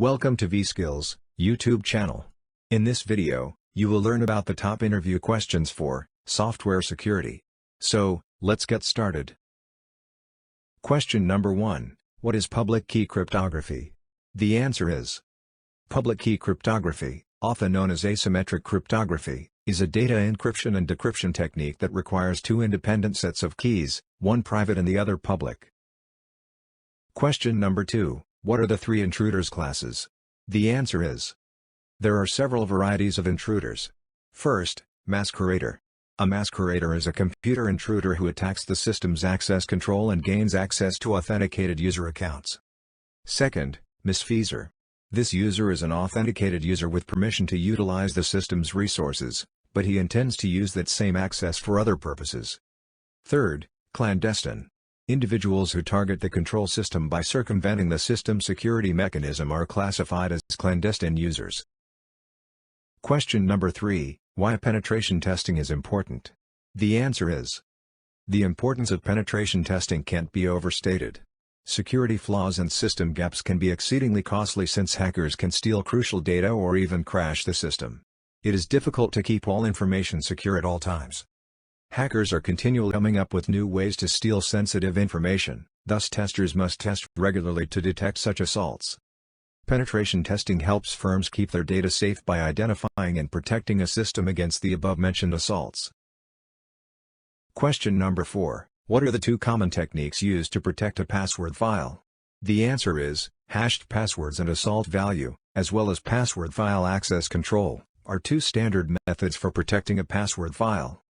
Welcome to vSkills YouTube channel. In this video, you will learn about the top interview questions for software security. So, let's get started. Question number 1. What is public key cryptography? The answer is public key cryptography, often known as asymmetric cryptography, is a data encryption and decryption technique that requires two independent sets of keys, one private and the other public. Question number 2. What are the three intruders classes? The answer is there are several varieties of intruders. First, masquerader. A masquerader is a computer intruder who attacks the system's access control and gains access to authenticated user accounts. Second, misfeasor. This user is an authenticated user with permission to utilize the system's resources, but he intends to use that same access for other purposes. Third, clandestine. Individuals who target the control system by circumventing the system security mechanism are classified as clandestine users. Question number 3. Why penetration testing is important? The answer is the importance of penetration testing can't be overstated. Security flaws and system gaps can be exceedingly costly since hackers can steal crucial data or even crash the system. It is difficult to keep all information secure at all times. Hackers are continually coming up with new ways to steal sensitive information, thus testers must test regularly to detect such assaults. Penetration testing helps firms keep their data safe by identifying and protecting a system against the above-mentioned assaults. Question number 4. What are the two common techniques used to protect a password file? The answer is hashed passwords and assault value, as well as password file access control, are two standard methods for protecting a password file.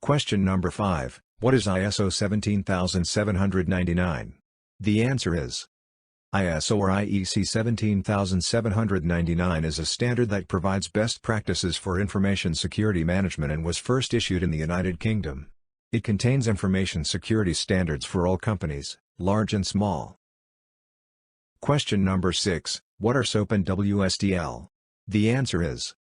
Question number 5. What is ISO 17799? The answer is ISO or IEC 17799 is a standard that provides best practices for information security management and was first issued in the United Kingdom. It contains information security standards for all companies, large and small. Question number 6. What are SOAP and WSDL? The answer is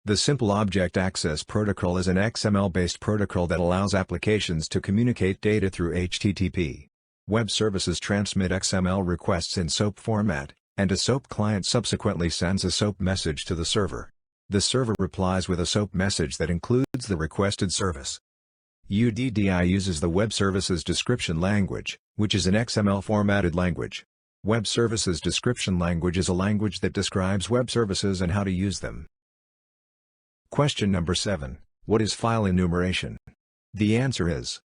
the Simple Object Access Protocol is an XML-based protocol that allows applications to communicate data through HTTP. Web services transmit XML requests in SOAP format, and a SOAP client subsequently sends a SOAP message to the server. The server replies with a SOAP message that includes the requested service. UDDI uses the Web Services Description Language, which is an XML-formatted language. Web Services Description Language is a language that describes web services and how to use them. Question number 7. What is file enumeration? The answer is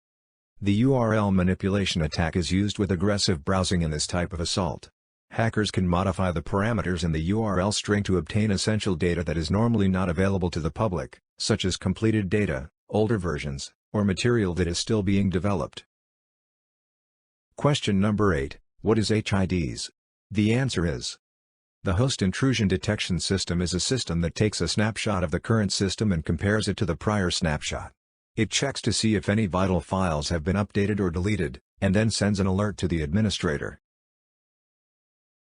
the URL manipulation attack is used with aggressive browsing in this type of assault. Hackers can modify the parameters in the URL string to obtain essential data that is normally not available to the public, such as completed data, older versions, or material that is still being developed. Question number 8. What is HIDs? The answer is the Host Intrusion Detection System is a system that takes a snapshot of the current system and compares it to the prior snapshot. It checks to see if any vital files have been updated or deleted, and then sends an alert to the administrator.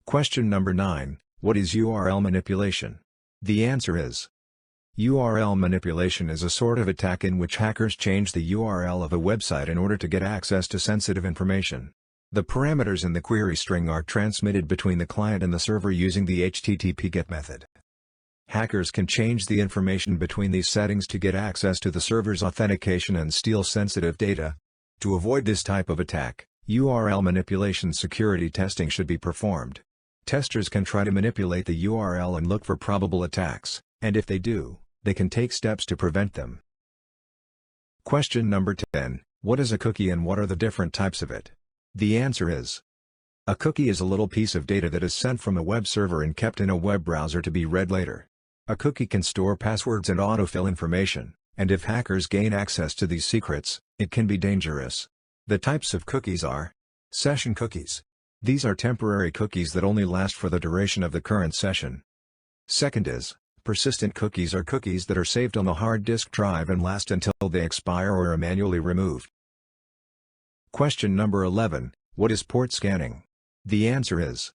Question number 9. What is URL manipulation? The answer is URL manipulation is a sort of attack in which hackers change the URL of a website in order to get access to sensitive information. The parameters in the query string are transmitted between the client and the server using the HTTP GET method. Hackers can change the information between these settings to get access to the server's authentication and steal sensitive data. To avoid this type of attack, URL manipulation security testing should be performed. Testers can try to manipulate the URL and look for probable attacks, and if they do, they can take steps to prevent them. Question number 10. What is a cookie and what are the different types of it? The answer is a cookie is a little piece of data that is sent from a web server and kept in a web browser to be read later. A cookie can store passwords and autofill information, and if hackers gain access to these secrets, it can be dangerous. The types of cookies are session cookies. These are temporary cookies that only last for the duration of the current session. Second is persistent cookies are cookies that are saved on the hard disk drive and last until they expire or are manually removed. Question number 11. What is port scanning? The answer is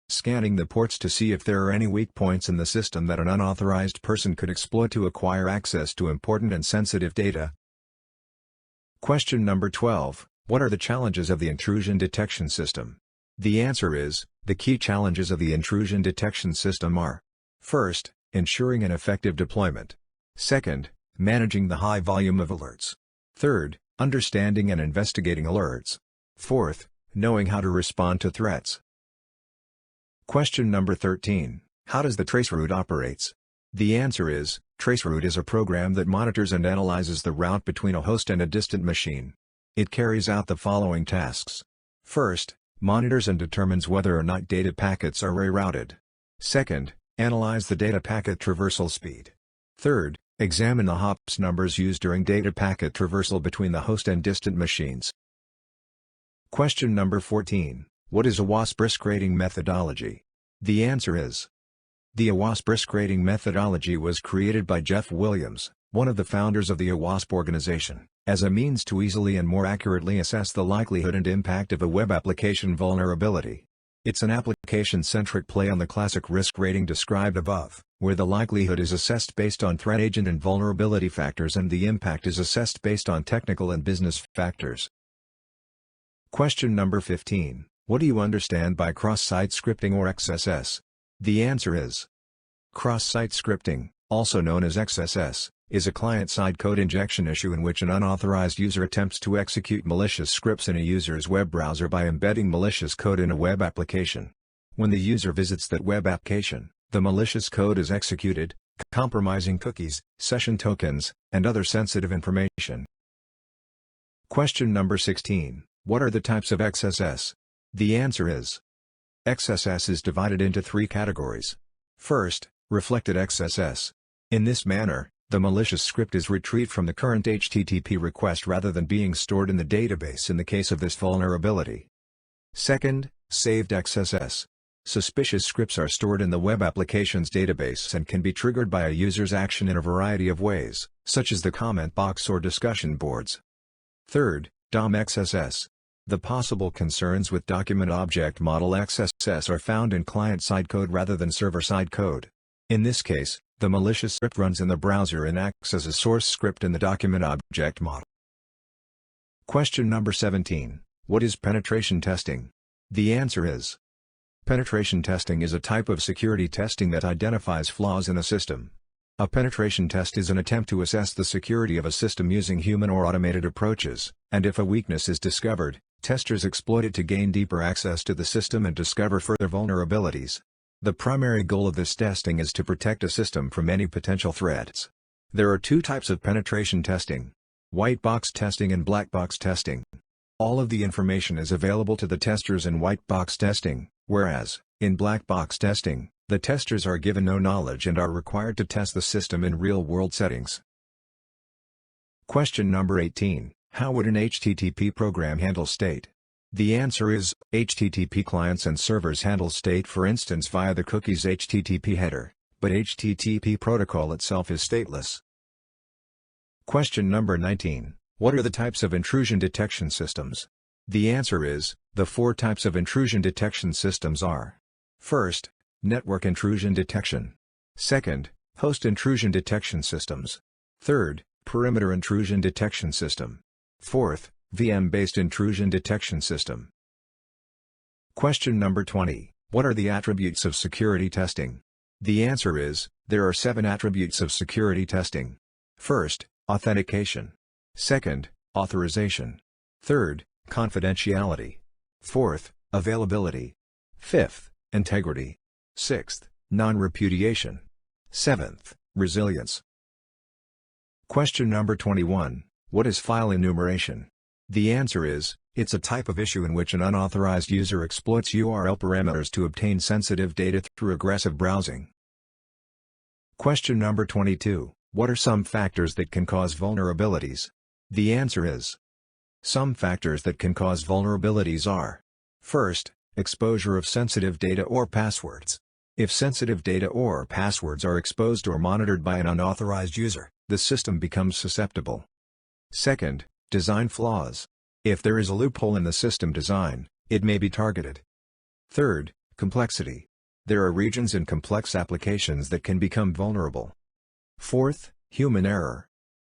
scanning the ports to see if there are any weak points in the system that an unauthorized person could exploit to acquire access to important and sensitive data. Question number 12. What are the challenges of the intrusion detection system? The answer is, The key challenges of the intrusion detection system are: first, ensuring an effective deployment. Second, managing the high volume of alerts. Third, understanding and investigating alerts. Fourth, knowing how to respond to threats. Question number 13. How does the traceroute operates? The answer is, traceroute is a program that monitors and analyzes the route between a host and a distant machine. It carries out the following tasks. First, monitors and determines whether or not data packets are rerouted. Second, analyze the data packet traversal speed. Third, examine the hops numbers used during data packet traversal between the host and distant machines. Question number 14. What is OWASP risk rating methodology? The answer is, the OWASP risk rating methodology was created by Jeff Williams, one of the founders of the OWASP organization, as a means to easily and more accurately assess the likelihood and impact of a web application vulnerability. It's an application-centric play on the classic risk rating described above, where the likelihood is assessed based on threat agent and vulnerability factors and the impact is assessed based on technical and business factors. Question number 15. What do you understand by cross-site scripting or XSS? The answer is, cross-site scripting, also known as XSS, is a client-side code injection issue in which an unauthorized user attempts to execute malicious scripts in a user's web browser by embedding malicious code in a web application. When the user visits that web application, the malicious code is executed, compromising cookies, session tokens, and other sensitive information. Question number 16. What are the types of XSS? The answer is, XSS is divided into three categories. First, reflected XSS. In this manner, the malicious script is retrieved from the current HTTP request rather than being stored in the database in the case of this vulnerability. Second, saved XSS. Suspicious scripts are stored in the web application's database and can be triggered by a user's action in a variety of ways, such as the comment box or discussion boards. Third, DOM XSS. The possible concerns with Document Object Model XSS are found in client-side code rather than server-side code. In this case, the malicious script runs in the browser and acts as a source script in the Document Object Model. Question number 17. What is penetration testing? The answer is, penetration testing is a type of security testing that identifies flaws in a system. A penetration test is an attempt to assess the security of a system using human or automated approaches, and if a weakness is discovered, testers exploit it to gain deeper access to the system and discover further vulnerabilities. The primary goal of this testing is to protect a system from any potential threats. There are two types of penetration testing: white box testing and black box testing. All of the information is available to the testers in white box testing, whereas, in black box testing, the testers are given no knowledge and are required to test the system in real-world settings. Question number 18. How would an HTTP program handle state? The answer is, HTTP clients and servers handle state for instance via the cookie's HTTP header, but HTTP protocol itself is stateless. Question number 19. What are the types of intrusion detection systems? The answer is, the four types of intrusion detection systems are: first, network intrusion detection. Second, host intrusion detection systems. Third, perimeter intrusion detection system. Fourth, VM-based intrusion detection system. Question number 20. What are the attributes of security testing? The answer is, there are 7 attributes of security testing. First, authentication. Second, authorization. Third, confidentiality. Fourth, availability. Fifth, integrity. Sixth, non-repudiation. Seventh, resilience. Question number 21. What is file enumeration? The answer is, it's a type of issue in which an unauthorized user exploits URL parameters to obtain sensitive data through aggressive browsing. Question number 22. What are some factors that can cause vulnerabilities? The answer is, some factors that can cause vulnerabilities are: first, exposure of sensitive data or passwords. If sensitive data or passwords are exposed or monitored by an unauthorized user, the system becomes susceptible. Second, design flaws. If there is a loophole in the system design, it may be targeted. Third, complexity. There are regions in complex applications that can become vulnerable. Fourth, human error.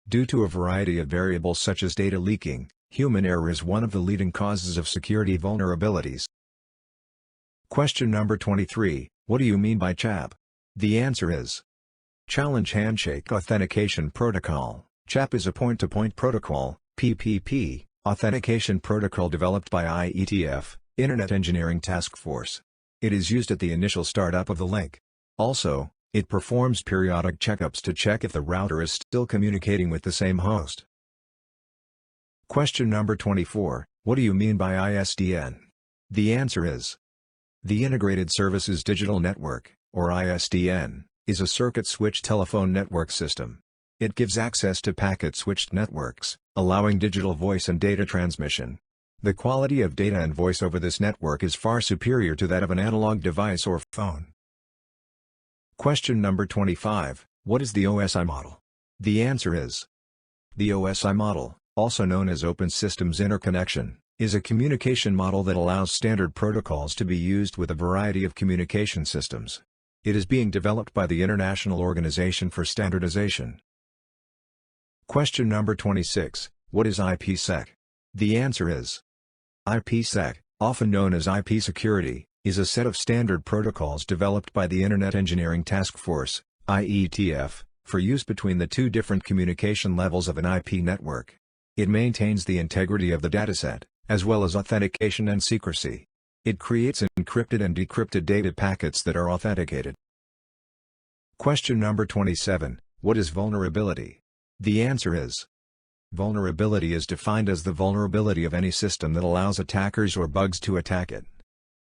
Due to a variety of variables such as data leaking, human error is one of the leading causes of security vulnerabilities. Question number 23, what do you mean by CHAP? The answer is Challenge Handshake Authentication Protocol. CHAP is a point-to-point protocol, PPP, authentication protocol developed by IETF, Internet Engineering Task Force. It is used at the initial startup of the link. Also, it performs periodic checkups to check if the router is still communicating with the same host. Question number 24, what do you mean by ISDN? The answer is the Integrated Services Digital Network, or ISDN, is a circuit-switched telephone network system. It gives access to packet-switched networks, allowing digital voice and data transmission. The quality of data and voice over this network is far superior to that of an analog device or phone. Question number 25, what is the OSI model? The answer is the OSI model, also known as Open Systems Interconnection, is a communication model that allows standard protocols to be used with a variety of communication systems. It is being developed by the International Organization for Standardization. Question number 26, what is IPsec? The answer is IPsec, often known as IP security, is a set of standard protocols developed by the Internet Engineering Task Force, IETF, for use between the two different communication levels of an IP network. It maintains the integrity of the dataset, as well as authentication and secrecy. It creates encrypted and decrypted data packets that are authenticated. Question number 27, what is vulnerability? The answer is vulnerability is defined as the vulnerability of any system that allows attackers or bugs to attack it.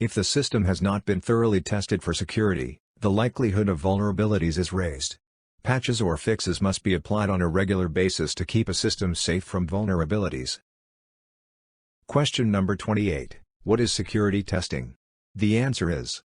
If the system has not been thoroughly tested for security, the likelihood of vulnerabilities is raised. Patches or fixes must be applied on a regular basis to keep a system safe from vulnerabilities. Question number 28, what is security testing? The answer is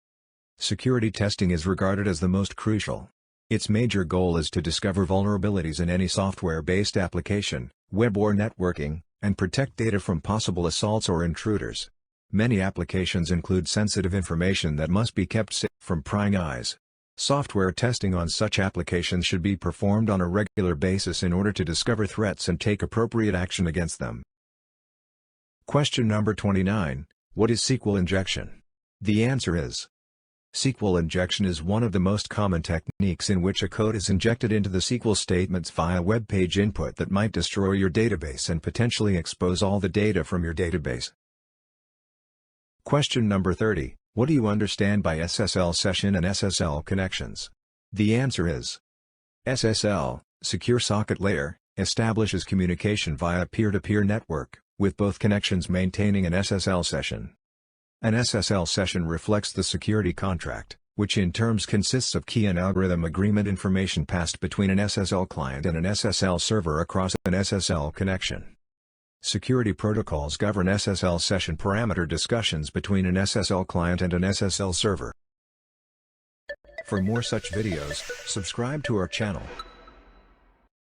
security testing is regarded as the most crucial. Its major goal is to discover vulnerabilities in any software-based application, web or networking, and protect data from possible assaults or intruders. Many applications include sensitive information that must be kept safe from prying eyes. Software testing on such applications should be performed on a regular basis in order to discover threats and take appropriate action against them. Question number 29, what is SQL injection? The answer is SQL injection is one of the most common techniques in which a code is injected into the SQL statements via web page input that might destroy your database and potentially expose all the data from your database. Question number 30, what do you understand by SSL session and SSL connections? The answer is SSL, Secure Socket Layer, establishes communication via peer-to-peer network, with both connections maintaining an SSL session. An SSL session reflects the security contract, which in terms consists of key and algorithm agreement information passed between an SSL client and an SSL server across an SSL connection. Security protocols govern SSL session parameter discussions between an SSL client and an SSL server. For more such videos, subscribe to our channel.